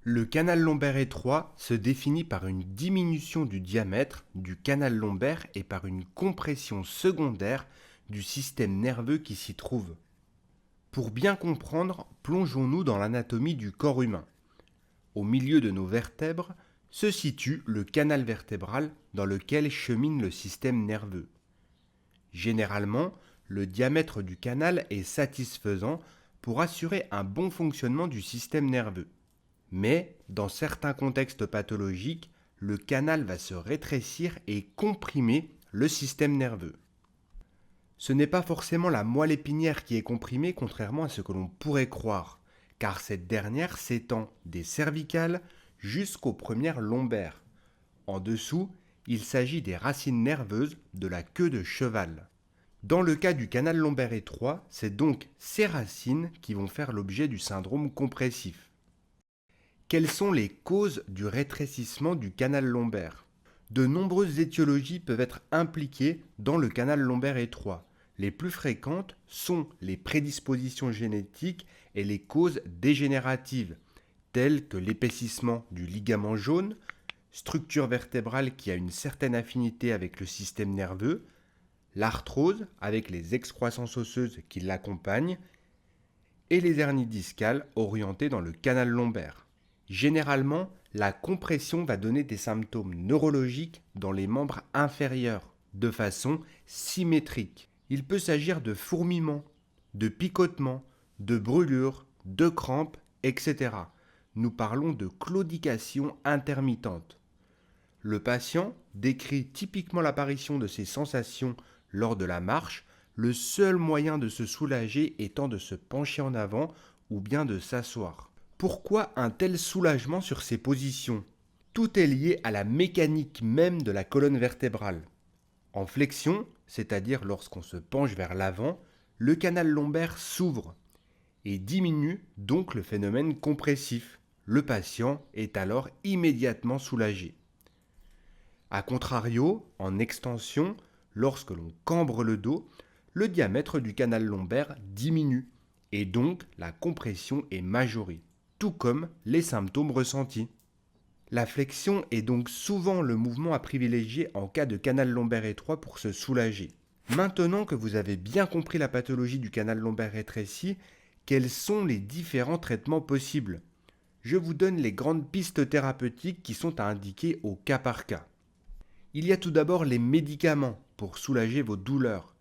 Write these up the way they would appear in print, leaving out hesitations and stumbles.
Le canal lombaire étroit se définit par une diminution du diamètre du canal lombaire et par une compression secondaire du système nerveux qui s'y trouve. Pour bien comprendre, plongeons-nous dans l'anatomie du corps humain. Au milieu de nos vertèbres se situe le canal vertébral dans lequel chemine le système nerveux. Généralement, le diamètre du canal est satisfaisant pour assurer un bon fonctionnement du système nerveux. Mais, dans certains contextes pathologiques, le canal va se rétrécir et comprimer le système nerveux. Ce n'est pas forcément la moelle épinière qui est comprimée, contrairement à ce que l'on pourrait croire, car cette dernière s'étend des cervicales jusqu'aux premières lombaires. En dessous, il s'agit des racines nerveuses de la queue de cheval. Dans le cas du canal lombaire étroit, c'est donc ces racines qui vont faire l'objet du syndrome compressif. Quelles sont les causes du rétrécissement du canal lombaire? De nombreuses étiologies peuvent être impliquées dans le canal lombaire étroit. Les plus fréquentes sont les prédispositions génétiques et les causes dégénératives, telles que l'épaississement du ligament jaune, structure vertébrale qui a une certaine affinité avec le système nerveux, l'arthrose avec les excroissances osseuses qui l'accompagnent, et les hernies discales orientées dans le canal lombaire. Généralement, la compression va donner des symptômes neurologiques dans les membres inférieurs, de façon symétrique. Il peut s'agir de fourmillements, de picotements, de brûlures, de crampes, etc. Nous parlons de claudication intermittente. Le patient décrit typiquement l'apparition de ces sensations lors de la marche, le seul moyen de se soulager étant de se pencher en avant ou bien de s'asseoir. Pourquoi un tel soulagement sur ces positions? Tout est lié à la mécanique même de la colonne vertébrale. En flexion, c'est-à-dire lorsqu'on se penche vers l'avant, le canal lombaire s'ouvre et diminue donc le phénomène compressif. Le patient est alors immédiatement soulagé. A contrario, en extension, lorsque l'on cambre le dos, le diamètre du canal lombaire diminue et donc la compression est majorée, tout comme les symptômes ressentis. La flexion est donc souvent le mouvement à privilégier en cas de canal lombaire étroit pour se soulager. Maintenant que vous avez bien compris la pathologie du canal lombaire rétréci, quels sont les différents traitements possibles? Je vous donne les grandes pistes thérapeutiques qui sont à indiquer au cas par cas. Il y a tout d'abord les médicaments pour soulager vos douleurs.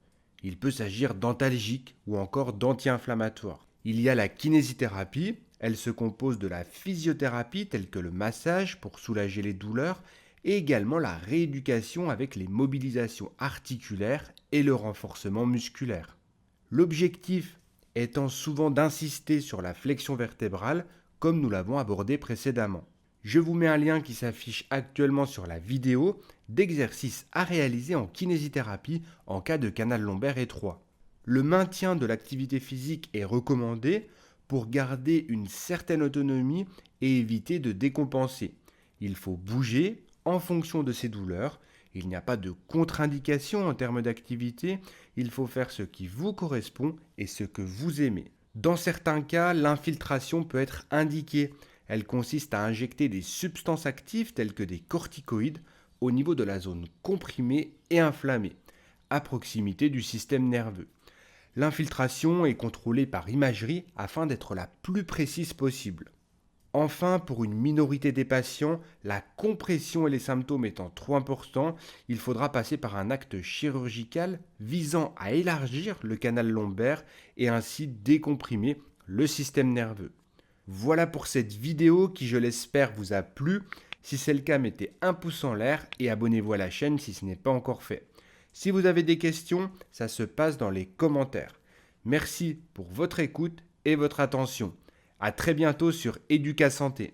Il peut s'agir d'antalgiques ou encore d'anti-inflammatoires. Il y a la kinésithérapie. Elle se compose de la physiothérapie telle que le massage pour soulager les douleurs et également la rééducation avec les mobilisations articulaires et le renforcement musculaire. L'objectif étant souvent d'insister sur la flexion vertébrale comme nous l'avons abordé précédemment. Je vous mets un lien qui s'affiche actuellement sur la vidéo d'exercices à réaliser en kinésithérapie en cas de canal lombaire étroit. Le maintien de l'activité physique est recommandé pour garder une certaine autonomie et éviter de décompenser. Il faut bouger en fonction de ses douleurs. Il n'y a pas de contre-indication en termes d'activité. Il faut faire ce qui vous correspond et ce que vous aimez. Dans certains cas, l'infiltration peut être indiquée. Elle consiste à injecter des substances actives telles que des corticoïdes au niveau de la zone comprimée et inflammée, à proximité du système nerveux. L'infiltration est contrôlée par imagerie afin d'être la plus précise possible. Enfin, pour une minorité des patients, la compression et les symptômes étant trop importants, il faudra passer par un acte chirurgical visant à élargir le canal lombaire et ainsi décomprimer le système nerveux. Voilà pour cette vidéo qui, je l'espère, vous a plu. Si c'est le cas, mettez un pouce en l'air et abonnez-vous à la chaîne si ce n'est pas encore fait. Si vous avez des questions, ça se passe dans les commentaires. Merci pour votre écoute et votre attention. À très bientôt sur Educa Santé.